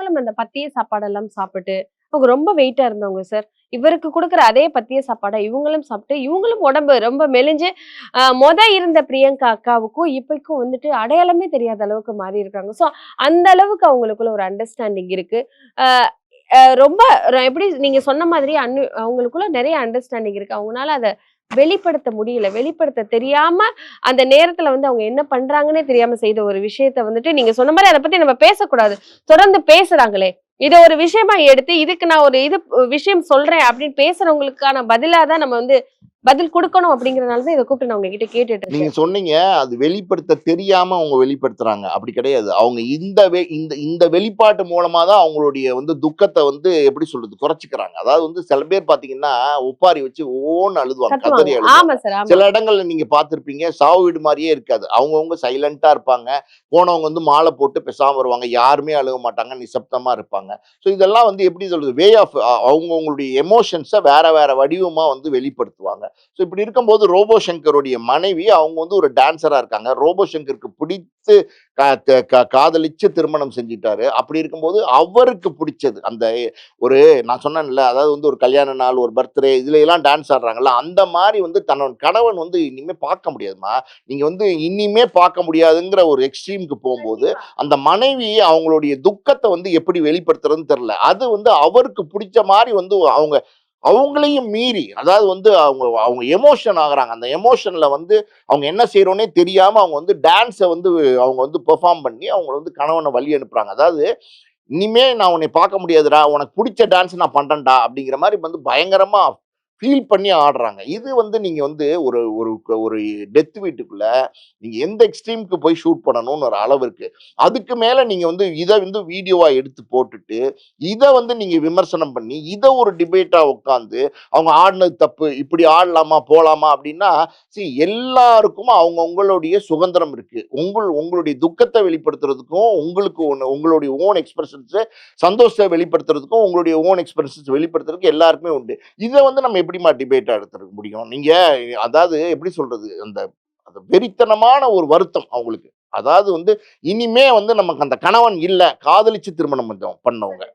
அவங்களும் அந்த பத்திய சாப்பாடெல்லாம் சாப்பிட்டு, அவங்க ரொம்ப வெயிட்டா இருந்தவங்க சார். இவருக்கு குடுக்குற அதே பத்திய சாப்பாட இவங்களும் சாப்பிட்டு, இவங்களும் உடம்பு ரொம்ப மெலிஞ்சு, இருந்த பிரியங்கா அக்காவுக்கும், இப்பக்கும் வந்துட்டு அடையாளமே தெரியாத அளவுக்கு மாறி இருக்காங்க. ஸோ, அந்த அளவுக்கு அவங்களுக்குள்ள ஒரு அண்டர்ஸ்டாண்டிங் இருக்கு. அ ரொம்ப எப்படி நீங்க சொன்ன மாதிரி அவங்களுக்குள்ள நெறைய அண்டர்ஸ்டாண்டிங் இருக்கு. அவங்கனால அத வெளிப்படுத்த முடியல. வெளிப்படுத்த தெரியாம, அந்த நேரத்துல வந்து அவங்க என்ன பண்றாங்கன்னே தெரியாம செய்த ஒரு விஷயத்த வந்துட்டு, நீங்க சொன்ன மாரி அத பத்தி நம்ம பேசக்கூடாது. தொடர்ந்து பேசுறாங்களே! இத ஒரு விஷயமா எடுத்து, இதுக்கு நான் ஒரு விஷயம் சொல்றேன் அப்படின்னு பேசுறவங்களுக்கான பதிலா தான் நம்ம வந்து பதில் குடுக்கணும் அப்படிங்கிறனால தான் இத கூப்பிட்டு நான் உங்ககிட்ட கேட்டுட்டு நீங்க இருக்கேன். சொன்னீங்க, அது வெளிப்படுத்த தெரியாம அவங்க வெளிப்படுத்துறாங்க. அப்படி கிடையாது. அவங்க இந்த வெளிப்பாட்டு மூலமா தான் அவங்களுடைய துக்கத்த எப்படி சொல்றது? குறைச்சுக்கிறாங்க. அதாவது சில பேர் பார்த்தீங்கன்னா, ஒப்பாரி வச்சு ஓன்னு அழுதுவாங்க. கத்துவாங்க. கதறி ஆமா அழுதுவாங்க. சார். ஆமா. சில இடங்கள்ல நீங்க பார்த்திருப்பீங்க, சாவு வீடு மாரியே இருக்காது. அவங்கவங்க சைலன்ட்டா இருப்பாங்க. போனவங்க மாலை போட்டு பேசாம வருவாங்க. யாருமே அழுக மாட்டாங்க. நிசப்தமா இருப்பாங்க. ஸோ இதெல்லாம் எப்படி சொல்றது? வே ஆஃப் அவங்கவங்களுடைய எமோஷன்ஸ வேற வேற வடிவமா வெளிப்படுத்துவாங்க. ஸோ இப்படி இருக்கும்போது ரோபோ சங்கருடைய மனைவி அவங்க ஒரு டான்சரா இருக்காங்க. ரோபோ சங்கருக்கு பிடித்து காதலிச்சு திருமணம் செஞ்சுட்டாரு. அப்படி இருக்கும்போது அவருக்கு பிடிச்சது அந்த ஒரு நான் சொன்னேன்ல, அதாவது ஒரு கல்யாண நாள், ஒரு பர்த்டே இதுல எல்லாம் டான்ஸ் ஆடுறாங்கல்ல, அந்த மாரி தன்னோட கணவன் இனிமே பார்க்க முடியாதும்மா. நீங்க இனிமே பார்க்க முடியாதுங்கிற ஒரு எக்ஸ்ட்ரீம்க்கு போம்போது, கண்டிப்பா. அந்த மனைவி அவங்களுடைய துக்கத்த எப்படி வெளிப்படுத்துறதுன்னு தெரியல. அது அவருக்கு பிடிச்ச மாரி அவங்க அவங்களையும் மீறி, அதாவது அவங்க அவங்க எமோஷன் ஆகுறாங்க. அந்த எமோஷன்ல அவங்க என்ன செய்றோன்னே தெரியாம அவங்க டான்ஸ அவங்க பெர்ஃபார்ம் பண்ணி அவங்கள கணவன வழி அனுப்புறாங்க. அதாவது "இனிமே நான் உன்னைய பார்க்க முடியாதுடா. உனக்கு புடிச்ச டான்ஸ் நான் பண்றேன்டா" அப்படிங்கிற மாரி பயங்கரமா ஃபீல் பண்ணி ஆடுறாங்க. இது நீங்க ஒரு ஒரு ஒரு டெத் வீட்டுக்குள்ள நீங்க எந்த எக்ஸ்ட்ரீம்க்கு போய் ஷூட் பண்ணணும்னு ஒரு அளவு இருக்கு. அதுக்கு மேல நீங்க இத வீடியோவா எடுத்து போட்டுட்டு, இத நீங்க விமர்சனம் பண்ணி, இத ஒரு டிபேட்டா உட்கார்ந்து, அவங்க ஆடுனது தப்பு. இப்படி ஆடலாமா, போலாமா அப்படின்னா, எல்லாருக்கும் அவங்களுடைய சுதந்திரம் இருக்கு. உங்களுடைய துக்கத்த வெளிப்படுத்துறதுக்கும், உங்களுக்கு உங்களுடைய ஓன் எக்ஸ்பிரஷன்ஸ் சந்தோஷத்த வெளிப்படுத்துறதுக்கும், உங்களுடைய ஓன் எக்ஸ்பிரஷன்ஸ் வெளிப்படுத்துறதுக்கும் எல்லாருக்குமே உண்டு. இத நம்ம எப்படிம்மா டிபேட்டா எடுத்துக்க முடியும்? நீங்க அதாவது எப்படி சொல்றது? அந்த அந்த வெறித்தனமான ஒரு வருத்தம் அவங்களுக்கு. அதாவது இனிமே நமக்கு அந்த கணவன் இல்ல. காதலிச்சு திருமணம் பண்ணவங்க.